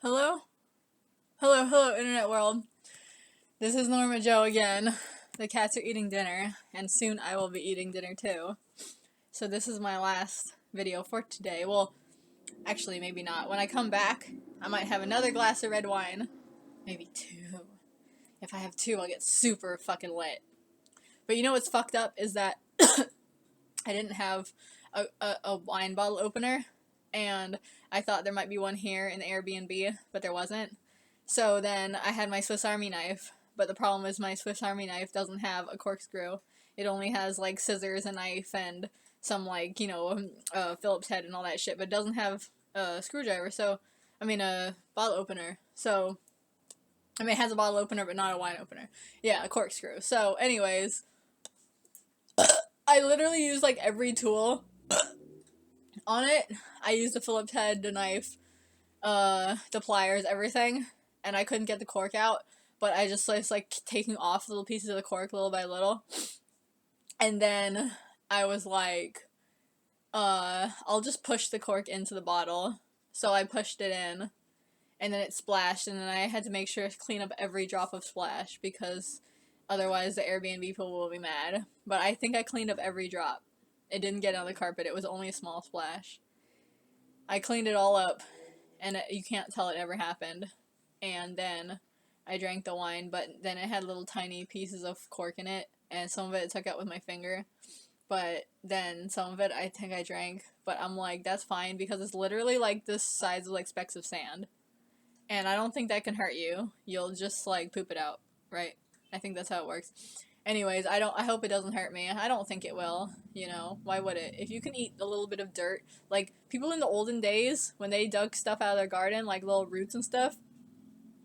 Hello? Hello, internet world. This is Norma Joe again. The cats are eating dinner, and soon I will be eating dinner too. So this is my last video for today. Well, actually, maybe not. When I come back, I might have another glass of red wine. Maybe two. If I have two, I'll get super fucking lit. But you know what's fucked up is that I didn't have a wine bottle opener, and I thought there might be one here in the Airbnb, but there wasn't. So then I had my Swiss Army knife, but the problem is my Swiss Army knife doesn't have a corkscrew. It only has, like, scissors, a knife, and some, like, Phillips head and all that shit, but it doesn't have a screwdriver, a bottle opener. So, it has a bottle opener, but not a wine opener. Yeah, a corkscrew. So, anyways, I literally used, like, every tool on it. I used the Phillips head, the knife, the pliers, everything, and I couldn't get the cork out, but I just was, like, taking off little pieces of the cork little by little, and then I was like, I'll just push the cork into the bottle, so I pushed it in, and then it splashed, and then I had to make sure to clean up every drop of splash, because otherwise the Airbnb people will be mad, but I think I cleaned up every drop. It didn't get on the carpet, it was only a small splash. I cleaned it all up, and you can't tell it ever happened, and then I drank the wine, but then it had little tiny pieces of cork in it, and some of it I took out with my finger, but then some of it I think I drank, but I'm like, that's fine, because it's literally, like, this size of, like, specks of sand, and I don't think that can hurt you. You'll just, like, poop it out, right? I think that's how it works. Anyways, I hope it doesn't hurt me. I don't think it will, why would it? If you can eat a little bit of dirt, like, people in the olden days, when they dug stuff out of their garden, like little roots and stuff,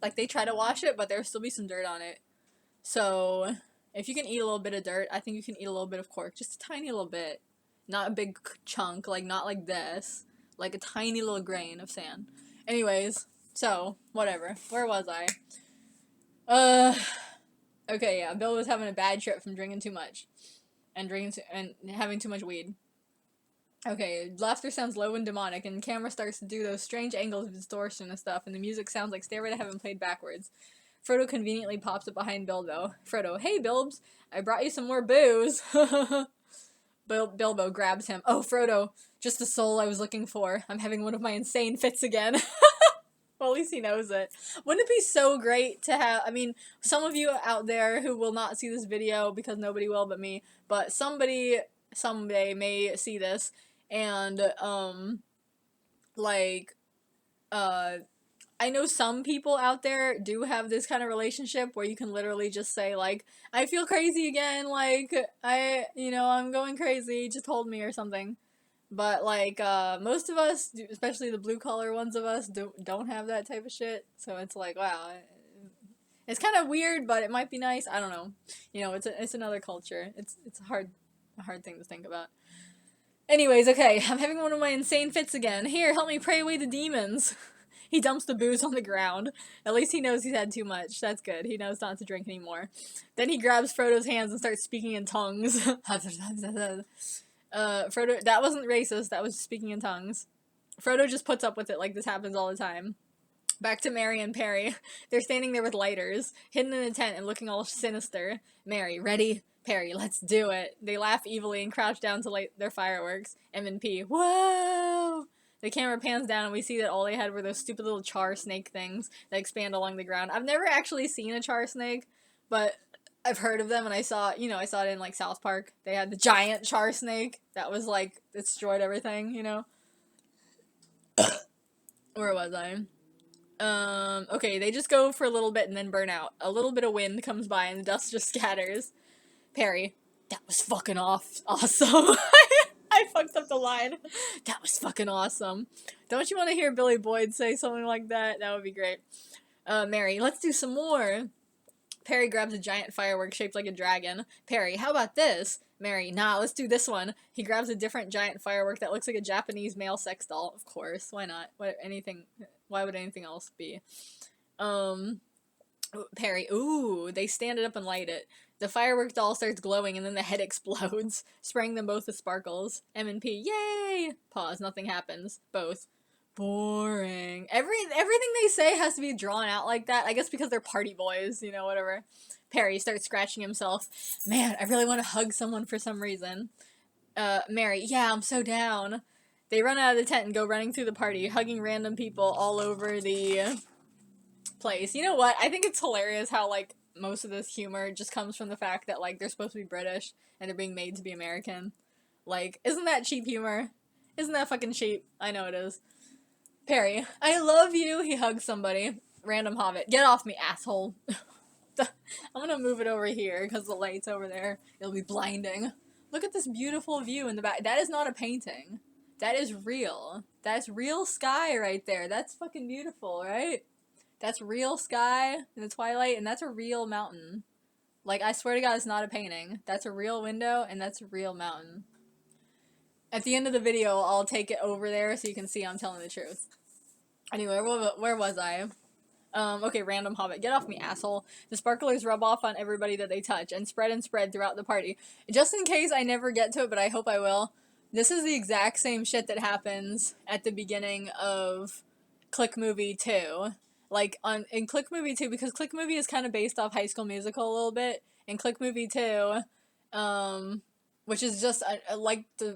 like, they try to wash it, but there'll still be some dirt on it. So, if you can eat a little bit of dirt, I think you can eat a little bit of cork, just a tiny little bit. Not a big chunk, like, not like this, like a tiny little grain of sand. Anyways, so, whatever. Where was I? Okay, yeah, Bill was having a bad trip from drinking too much. And having too much weed. Okay, laughter sounds low and demonic, and the camera starts to do those strange angles of distortion and stuff, and the music sounds like Stairway to Heaven played backwards. Frodo conveniently pops up behind Bilbo. Frodo, hey Bilbs, I brought you some more booze. Bilbo grabs him. Oh, Frodo, just the soul I was looking for. I'm having one of my insane fits again. Well, at least he knows it. Wouldn't it be so great to have, some of you out there who will not see this video because nobody will but me, but somebody someday may see this, and, I know some people out there do have this kind of relationship where you can literally just say, like, I feel crazy again, like, I'm going crazy, just hold me or something. But, like, most of us, especially the blue-collar ones of us, don't have that type of shit. So it's like, wow. It's kind of weird, but it might be nice. I don't know. It's another culture. It's a hard thing to think about. Anyways, okay, I'm having one of my insane fits again. Here, help me pray away the demons. He dumps the booze on the ground. At least he knows he's had too much. That's good. He knows not to drink anymore. Then he grabs Frodo's hands and starts speaking in tongues. Frodo, that wasn't racist, that was speaking in tongues. Frodo just puts up with it like this happens all the time. Back to Merry and Perry. They're standing there with lighters, hidden in a tent and looking all sinister. Merry, ready? Perry, let's do it. They laugh evilly and crouch down to light their fireworks. M&P, whoa! The camera pans down and we see that all they had were those stupid little char snake things that expand along the ground. I've never actually seen a char snake, but I've heard of them, and I saw it in, like, South Park. They had the giant char snake that was, like, it destroyed everything, Where was I? Okay, they just go for a little bit and then burn out. A little bit of wind comes by and the dust just scatters. Perry, that was fucking awesome. I fucked up the line. That was fucking awesome. Don't you want to hear Billy Boyd say something like that? That would be great. Mary, let's do some more. Perry grabs a giant firework shaped like a dragon. Perry, how about this? Mary, nah, let's do this one. He grabs a different giant firework that looks like a Japanese male sex doll. Of course, why not? Why would anything else be? Perry, ooh, they stand it up and light it. The firework doll starts glowing and then the head explodes, spraying them both with sparkles. M&P, yay! Pause, nothing happens. Both. Boring. Everything they say has to be drawn out like that? I guess because they're party boys, you know, whatever. Perry starts scratching himself. Man, I really want to hug someone for some reason. Mary, yeah, I'm so down. They run out of the tent and go running through the party, hugging random people all over the place. You know what? I think it's hilarious how, like, most of this humor just comes from the fact that, like, they're supposed to be British and they're being made to be American. Like, isn't that cheap humor? Isn't that fucking cheap? I know it is. Perry, I love you. He hugs somebody. Random hobbit. Get off me, asshole. I'm gonna move it over here because the light's over there. It'll be blinding. Look at this beautiful view in the back. That is not a painting. That is real. That's real sky right there. That's fucking beautiful, right? That's real sky in the twilight, and that's a real mountain. Like, I swear to God, it's not a painting. That's a real window, and that's a real mountain. At the end of the video, I'll take it over there so you can see I'm telling the truth. Anyway, where was I? Okay, random hobbit. Get off me, asshole. The sparklers rub off on everybody that they touch, and spread throughout the party. Just in case I never get to it, but I hope I will, this is the exact same shit that happens at the beginning of Click Movie 2. Like, in Click Movie 2, because Click Movie is kind of based off High School Musical a little bit, in Click Movie 2, which is just,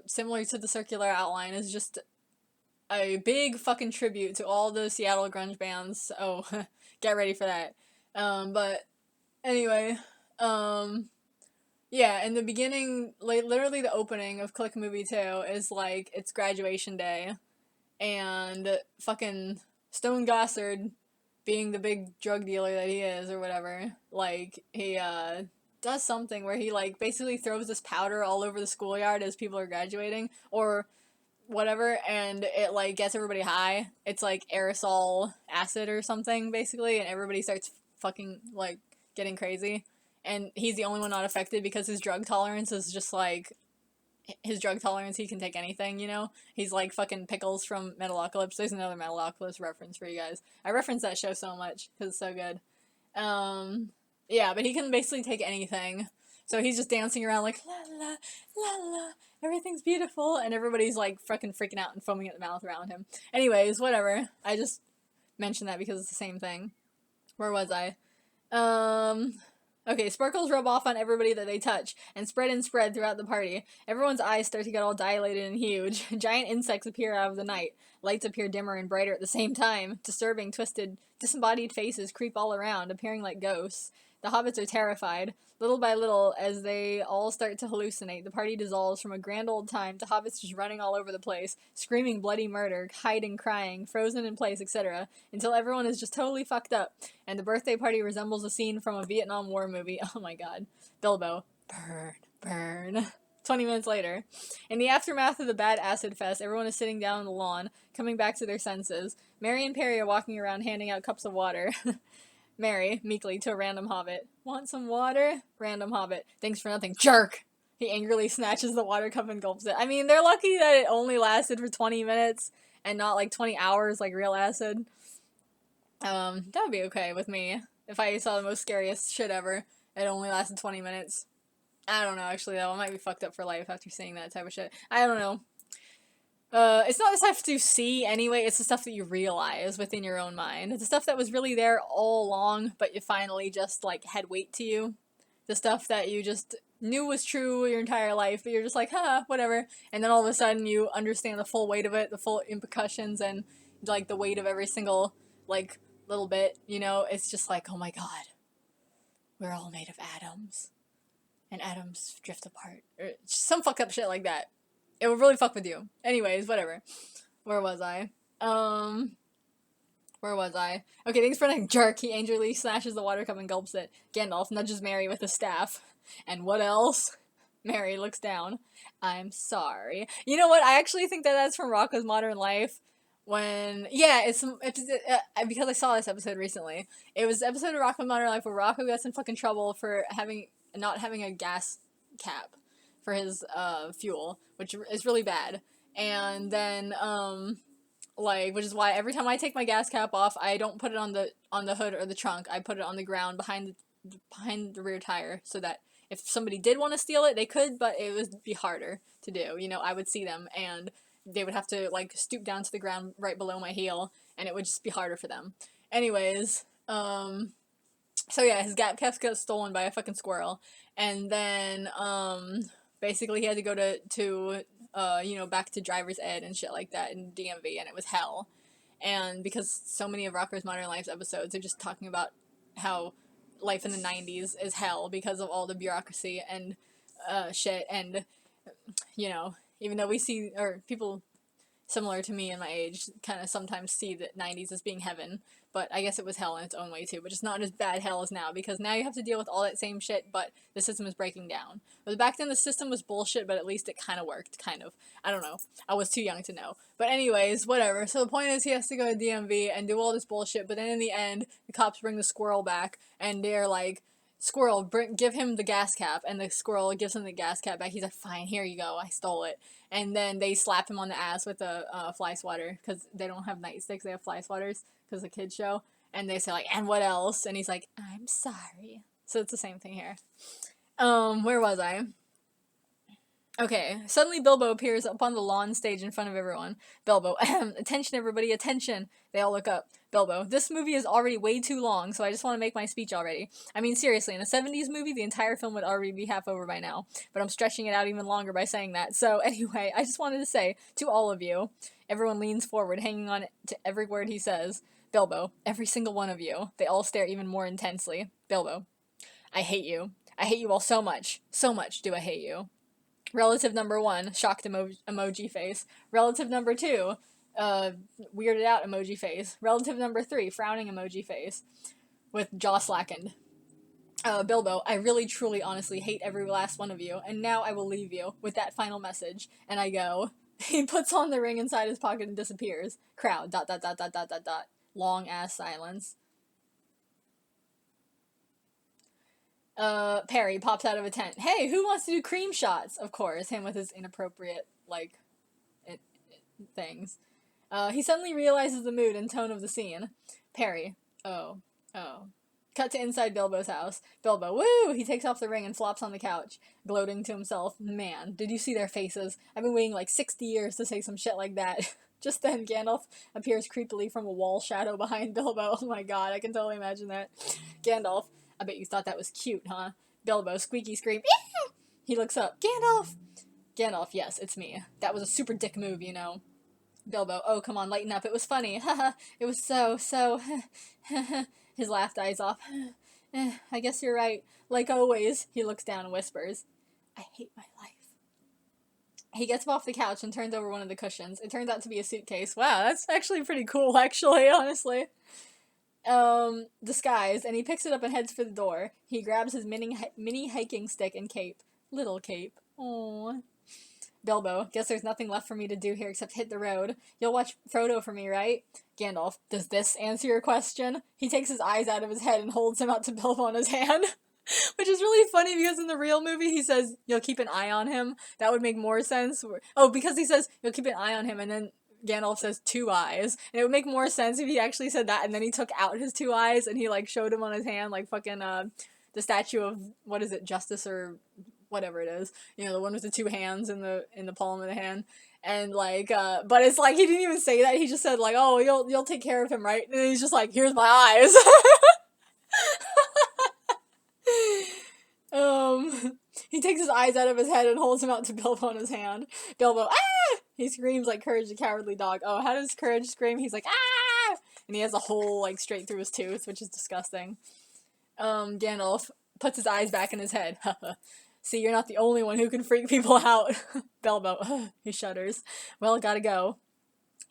similar to the circular outline, is just a big fucking tribute to all the Seattle grunge bands. Oh, get ready for that. But anyway, yeah, in the beginning, like, literally the opening of Click Movie 2 is, like, it's graduation day, and fucking Stone Gossard, being the big drug dealer that he is, or whatever, like, he, does something where he, like, basically throws this powder all over the schoolyard as people are graduating, or whatever, and it, like, gets everybody high. It's, like, aerosol acid or something, basically, and everybody starts fucking, like, getting crazy. And he's the only one not affected because his drug tolerance is just, like, his drug tolerance, he can take anything, you know? He's like fucking Pickles from Metalocalypse. There's another Metalocalypse reference for you guys. I reference that show so much, because it's so good. Yeah, but he can basically take anything. So he's just dancing around like, la la, la la, everything's beautiful, and everybody's like fucking freaking out and foaming at the mouth around him. Anyways, whatever. I just mentioned that because it's the same thing. Where was I? Okay, sparkles rub off on everybody that they touch, and spread throughout the party. Everyone's eyes start to get all dilated and huge. Giant insects appear out of the night. Lights appear dimmer and brighter at the same time. Disturbing, twisted, disembodied faces creep all around, appearing like ghosts. The hobbits are terrified. Little by little, as they all start to hallucinate, the party dissolves from a grand old time to hobbits just running all over the place, screaming bloody murder, hiding, crying, frozen in place, etc., until everyone is just totally fucked up, and the birthday party resembles a scene from a Vietnam War movie. Oh my god. Bilbo. Burn, burn. 20 minutes later. In the aftermath of the bad acid fest, everyone is sitting down on the lawn, coming back to their senses. Mary and Perry are walking around handing out cups of water. Mary, meekly, to a random hobbit. Want some water? Random hobbit. Thanks for nothing, jerk! He angrily snatches the water cup and gulps it. I mean, they're lucky that it only lasted for 20 minutes and not like 20 hours like real acid. That would be okay with me. If I saw the most scariest shit ever, it only lasted 20 minutes. I don't know, actually, though. I might be fucked up for life after seeing that type of shit. I don't know. It's not the stuff to see anyway, it's the stuff that you realize within your own mind. It's the stuff that was really there all along, but you finally just, like, had weight to you. The stuff that you just knew was true your entire life, but you're just like, whatever. And then all of a sudden you understand the full weight of it, the full implications, and, like, the weight of every single, like, little bit, you know? It's just like, oh my god. We're all made of atoms. And atoms drift apart. Or some fucked up shit like that. It would really fuck with you. Anyways, whatever. Where was I? Where was I? Okay, thanks for nothing, jerk. He angrily slashes the water cup and gulps it. Gandalf nudges Mary with a staff. And what else? Mary looks down. I'm sorry. You know what? I actually think that that's from Rocko's Modern Life. When, yeah, it's because I saw this episode recently. It was an episode of Rocko's Modern Life where Rocko gets in fucking trouble for not having a gas cap for his fuel, which is really bad. And then which is why every time I take my gas cap off, I don't put it on the hood or the trunk. I put it on the ground behind the rear tire, so that if somebody did want to steal it, they could, but it would be harder to do. You know, I would see them and they would have to like stoop down to the ground right below my heel, and it would just be harder for them. Anyways, so yeah, his gap caps got stolen by a fucking squirrel, and then basically he had to go to back to driver's ed and shit like that in DMV, and it was hell. And because so many of Rocker's Modern Life episodes are just talking about how life in the 90s is hell because of all the bureaucracy and shit, and even though we see, or people similar to me and my age kind of sometimes see the 90s as being heaven, but I guess it was hell in its own way too, but just not as bad hell as now, because now you have to deal with all that same shit, but the system is breaking down. But back then the system was bullshit, but at least it kind of worked, kind of. I don't know. I was too young to know. But anyways, whatever. So the point is he has to go to DMV and do all this bullshit, but then in the end, the cops bring the squirrel back, and they're like, squirrel, give him the gas cap, and the squirrel gives him the gas cap back. He's like, fine, here you go, I stole it. And then they slap him on the ass with a fly swatter, because they don't have nightsticks, they have fly swatters, because the kids show. And they say like, and what else? And he's like, I'm sorry. So it's the same thing here. Where was I? Okay, suddenly Bilbo appears up on the lawn stage in front of everyone. Bilbo, attention everybody, attention. They all look up. Bilbo, this movie is already way too long, so I just want to make my speech already. I mean, seriously, in a 70s movie, the entire film would already be half over by now. But I'm stretching it out even longer by saying that. So anyway, I just wanted to say, to all of you, everyone leans forward, hanging on to every word he says. Bilbo, every single one of you. They all stare even more intensely. Bilbo, I hate you. I hate you all so much. So much do I hate you. Relative number 1, shocked emoji face. Relative number 2, weirded out emoji face. Relative number 3, frowning emoji face. With jaw slackened. Bilbo, I really, truly, honestly hate every last one of you, and now I will leave you with that final message. And I go. He puts on the ring inside his pocket and disappears. Crowd, ... Long ass silence. Perry pops out of a tent. Hey, who wants to do cream shots? Of course, him with his inappropriate, things. He suddenly realizes the mood and tone of the scene. Perry. Oh. Cut to inside Bilbo's house. Bilbo, woo! He takes off the ring and flops on the couch, gloating to himself. Man, did you see their faces? I've been waiting like 60 years to say some shit like that. Just then, Gandalf appears creepily from a wall shadow behind Bilbo. Oh my god, I can totally imagine that. Gandalf, I bet you thought that was cute, huh? Bilbo, squeaky scream. Ew! He looks up. Gandalf! Gandalf, yes, it's me. That was a super dick move, you know. Bilbo, oh, come on, lighten up. It was funny. Haha, it was so. His laugh dies off. I guess you're right. Like always, he looks down and whispers, I hate my life. He gets up off the couch and turns over one of the cushions. It turns out to be a suitcase. Wow, that's actually pretty cool, actually, honestly. Disguise, and he picks it up and heads for the door. He grabs his mini hiking stick and cape. Little cape. Aww. Bilbo, guess there's nothing left for me to do here except hit the road. You'll watch Frodo for me, right? Gandalf, does this answer your question? He takes his eyes out of his head and holds him out to Bilbo on his hand. Which is really funny because in the real movie he says, you'll keep an eye on him. That would make more sense. Oh, because he says, you'll keep an eye on him, and then Gandalf says 2 eyes. And it would make more sense if he actually said that, and then he took out his 2 eyes, and he, showed him on his hand, fucking, the statue of, what is it, Justice or whatever it is. You know, the one with the 2 hands in the palm of the hand. And, but it's he didn't even say that. He just said, oh, you'll take care of him, right? And he's just here's my eyes. He takes his eyes out of his head and holds him out to Bilbo on his hand. Bilbo, ah! He screams like Courage the Cowardly Dog. Oh, how does Courage scream? He's like, ah! And he has a hole, straight through his tooth, which is disgusting. Gandalf puts his eyes back in his head. See, you're not the only one who can freak people out. Bilbo, he shudders. Well, gotta go.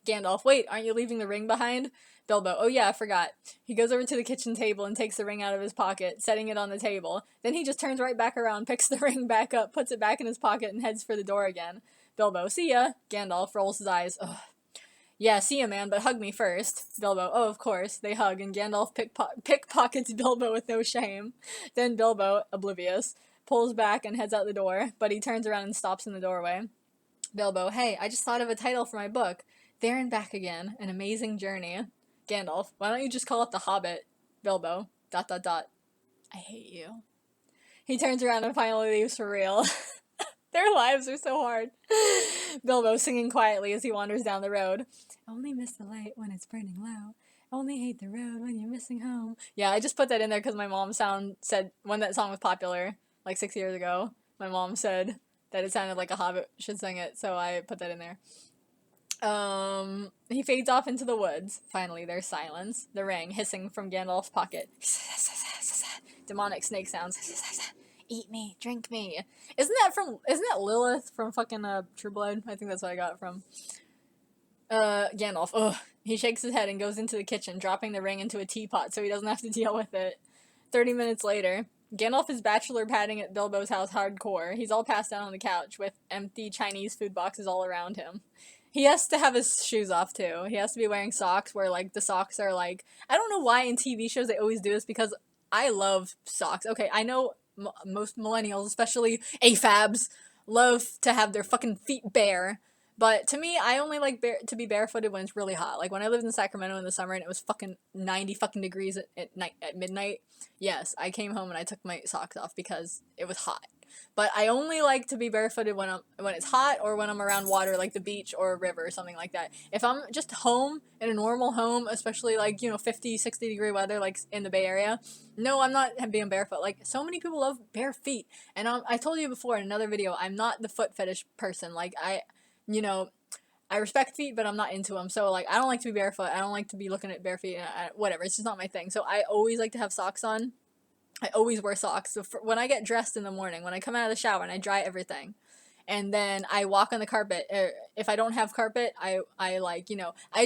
Gandalf, wait, aren't you leaving the ring behind? Bilbo, oh yeah, I forgot. He goes over to the kitchen table and takes the ring out of his pocket, setting it on the table. Then he just turns right back around, picks the ring back up, puts it back in his pocket, and heads for the door again. Bilbo, see ya. Gandalf rolls his eyes. Ugh. Yeah, see ya, man, but hug me first. Bilbo, oh, of course. They hug, and Gandalf pickpockets Bilbo with no shame. Then Bilbo, oblivious, pulls back and heads out the door, but he turns around and stops in the doorway. Bilbo, hey, I just thought of a title for my book. There and Back Again, An Amazing Journey. Gandalf, why don't you just call it The Hobbit? Bilbo, ... I hate you. He turns around and finally leaves for real. Their lives are so hard. Bilbo singing quietly as he wanders down the road. Only miss the light when it's burning low. Only hate the road when you're missing home. Yeah, I just put that in there because my mom said when that song was popular, like 6 years ago, my mom said that it sounded like a hobbit should sing it, so I put that in there. He fades off into the woods. Finally, there's silence. The ring hissing from Gandalf's pocket. Demonic snake sounds. Eat me, drink me. Isn't that Lilith from fucking True Blood? I think that's what I got from. Gandalf. Ugh. He shakes his head and goes into the kitchen, dropping the ring into a teapot so he doesn't have to deal with it. 30 minutes later, Gandalf is bachelor padding at Bilbo's house hardcore. He's all passed out on the couch with empty Chinese food boxes all around him. He has to have his shoes off too. He has to be wearing socks where like the socks are like, I don't know why in TV shows they always do this because I love socks. Okay, I know most millennials, especially AFABs, love to have their fucking feet bare. But to me, I only like to be barefooted when it's really hot. Like when I lived in Sacramento in the summer and it was fucking 90 fucking degrees at midnight. Yes, I came home and I took my socks off because it was hot. But I only like to be barefooted when it's hot or when I'm around water like the beach or a river or something like that. If I'm just home in a normal home, especially like, 50, 60 degree weather like in the Bay Area, no, I'm not being barefoot. Like so many people love bare feet. And I told you before in another video, I'm not the foot fetish person. Like I respect feet, but I'm not into them. So, like, I don't like to be barefoot. I don't like to be looking at bare feet. Whatever. It's just not my thing. So, I always like to have socks on. I always wear socks. So, when I get dressed in the morning, when I come out of the shower and I dry everything, and then I walk on the carpet, if I don't have carpet, I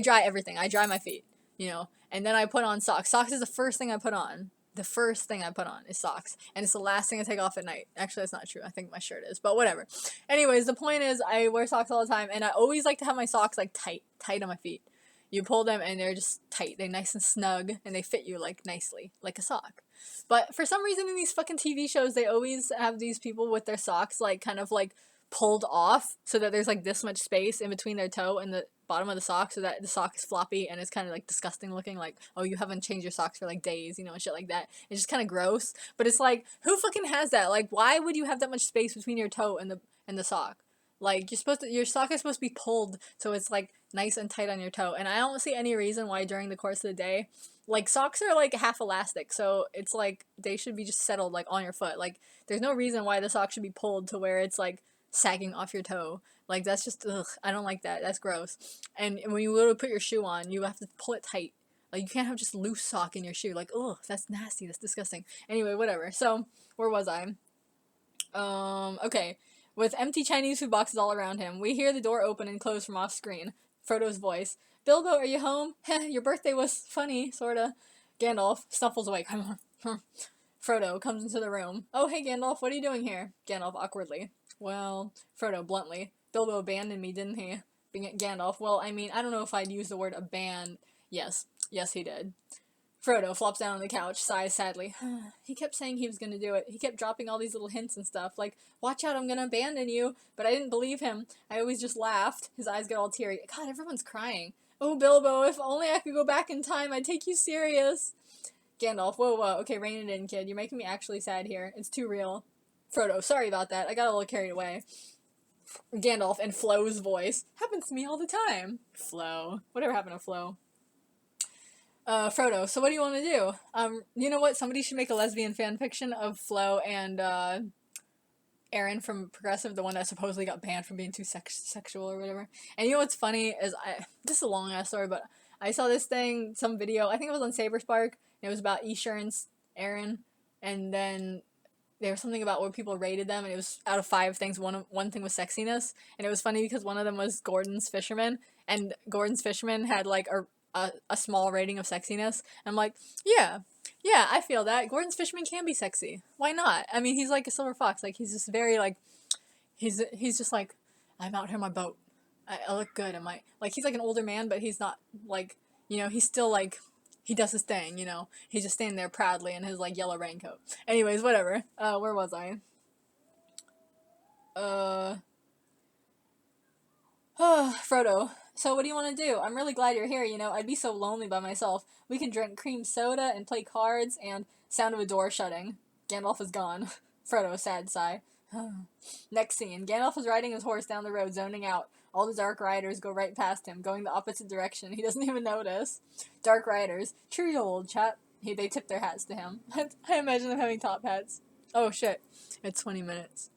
dry everything. I dry my feet, and then I put on socks. Socks is the first thing I put on. The first thing I put on is socks. And it's the last thing I take off at night. Actually, that's not true. I think my shirt is. But whatever. Anyways, the point is I wear socks all the time. And I always like to have my socks, like, tight on my feet. You pull them and they're just tight. They're nice and snug. And they fit you, like, nicely. Like a sock. But for some reason in these fucking TV shows, they always have these people with their socks, like, kind of, like, pulled off so that there's like this much space in between their toe and the bottom of the sock so that the sock is floppy and it's kind of like disgusting looking, like, oh, you haven't changed your socks for like days, and shit like that. It's just kind of gross, but it's like, who fucking has that? Like, why would you have that much space between your toe and the sock? Like, your sock is supposed to be pulled so it's like nice and tight on your toe, and I don't see any reason why during the course of the day, like, socks are like half elastic, so it's like they should be just settled like on your foot. Like, there's no reason why the sock should be pulled to where it's like sagging off your toe. Like, that's just, ugh, I don't like that. That's gross. And when you go to put your shoe on, you have to pull it tight. Like, you can't have just loose sock in your shoe. Like, ugh, that's nasty. That's disgusting. Anyway, whatever. So, where was I? Okay. With empty Chinese food boxes all around him, we hear the door open and close from off screen. Frodo's voice. Bilbo, are you home? Heh, your birthday was funny, sorta. Gandalf snuffles awake. Frodo comes into the room. Oh, hey, Gandalf, what are you doing here? Gandalf awkwardly. Well, Frodo bluntly. Bilbo abandoned me, didn't he? Gandalf, well, I mean, I don't know if I'd use the word abandon. Yes, he did. Frodo flops down on the couch, sighs sadly. He kept saying he was gonna do it. He kept dropping all these little hints and stuff, like, watch out, I'm gonna abandon you. But I didn't believe him. I always just laughed. His eyes get all teary. God, everyone's crying. Oh, Bilbo, if only I could go back in time, I'd take you serious. Gandalf, whoa, okay, rein it in, kid. You're making me actually sad here. It's too real. Frodo, sorry about that. I got a little carried away. Gandalf in Flo's voice. Happens to me all the time. Flo. Whatever happened to Flo? Frodo, so what do you want to do? You know what? Somebody should make a lesbian fanfiction of Flo and, Aaron from Progressive, the one that supposedly got banned from being too sexual or whatever. And you know what's funny is, this is a long-ass story, but I saw this thing, some video, I think it was on Saberspark, and it was about Esurance, Aaron, and then there was something about where people rated them, and it was out of 5 things, one thing was sexiness, and it was funny because one of them was Gordon's Fisherman, and Gordon's Fisherman had, like, a small rating of sexiness, and I'm like, yeah, I feel that. Gordon's Fisherman can be sexy. Why not? I mean, he's like a silver fox, like, he's just very, like, he's just like, I'm out here on my boat, I look good, like, he's like an older man, but he's not, like, he's still, like, he does his thing, he's just standing there proudly in his, like, yellow raincoat. Anyways, whatever, where was I? Frodo, so what do you want to do? I'm really glad you're here, I'd be so lonely by myself. We can drink cream soda and play cards, and sound of a door shutting. Gandalf is gone. Frodo, sad sigh. Next scene, Gandalf is riding his horse down the road, zoning out. All the Dark Riders go right past him, going the opposite direction. He doesn't even notice. Dark Riders, cheerio, old chap. They tip their hats to him. I imagine them having top hats. Oh shit, it's 20 minutes.